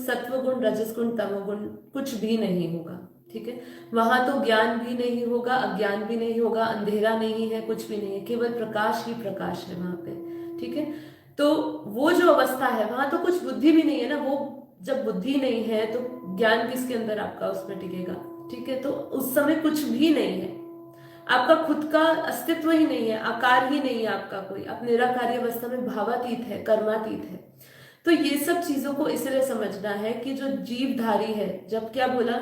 सत्व गुण, रजस गुण, तमोगुण कुछ भी नहीं होगा। ठीक है, वहां तो ज्ञान भी नहीं होगा, अज्ञान भी नहीं होगा, अंधेरा नहीं है, कुछ भी नहीं है, केवल प्रकाश ही प्रकाश है वहां पे। ठीक है, तो वो जो अवस्था है वहां तो कुछ बुद्धि भी नहीं है ना। वो जब बुद्धि नहीं है तो ज्ञान किसके अंदर आपका उसमें टिकेगा। ठीक है, तो उस समय कुछ भी नहीं है, आपका खुद का अस्तित्व ही नहीं है, आकार ही नहीं है आपका कोई। आप निराकारी अवस्था में भावातीत है, कर्मातीत है। तो ये सब चीजों को इसलिए समझना है कि जो जीवधारी है, जब क्या बोला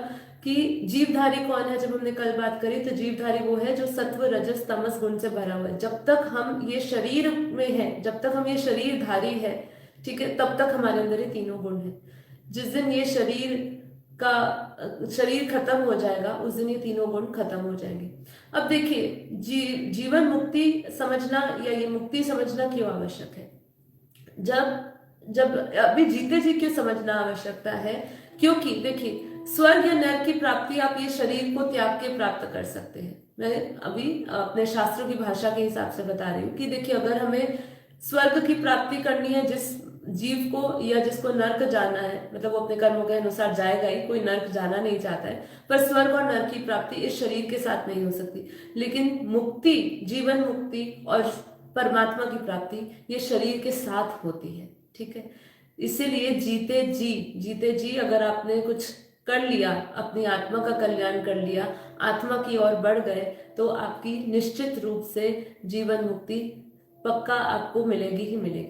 कि जीवधारी कौन है, जब हमने कल बात करी तो जीवधारी वो है जो सत्व रजस तमस गुण से भरा हुआ है। जब तक हम ये शरीर में है, जब तक हम ये शरीरधारी है, ठीक है, तब तक हमारे अंदर ये तीनों गुण है। जिस दिन ये शरीर खत्म हो जाएगा उस दिन ये तीनों गुण खत्म हो जाएंगे। अब देखिए, जीवन मुक्ति समझना या ये मुक्ति समझना क्यों आवश्यक है। जब जब अभी जीते जी क्यों समझना आवश्यकता है, क्योंकि देखिए स्वर्ग या नरक की प्राप्ति आप ये शरीर को त्याग के प्राप्त कर सकते हैं। मैं अभी अपने शास्त्रों की भाषा के हिसाब से बता रही हूँ कि देखिए अगर हमें स्वर्ग की प्राप्ति करनी है, जिस जीव को या जिसको नर्क जाना है, मतलब वो अपने कर्मों के अनुसार जाएगा ही, कोई नर्क जाना नहीं चाहता है, पर स्वर्ग और नर्क की प्राप्ति इस शरीर के साथ नहीं हो सकती। लेकिन मुक्ति, जीवन मुक्ति और परमात्मा की प्राप्ति ये शरीर के साथ होती है। ठीक है, इसीलिए जीते जी अगर आपने कुछ कर लिया, अपनी आत्मा का कल्याण कर लिया, आत्मा की ओर बढ़ गए, तो आपकी निश्चित रूप से जीवन मुक्ति पक्का आपको मिलेगी ही मिलेगी।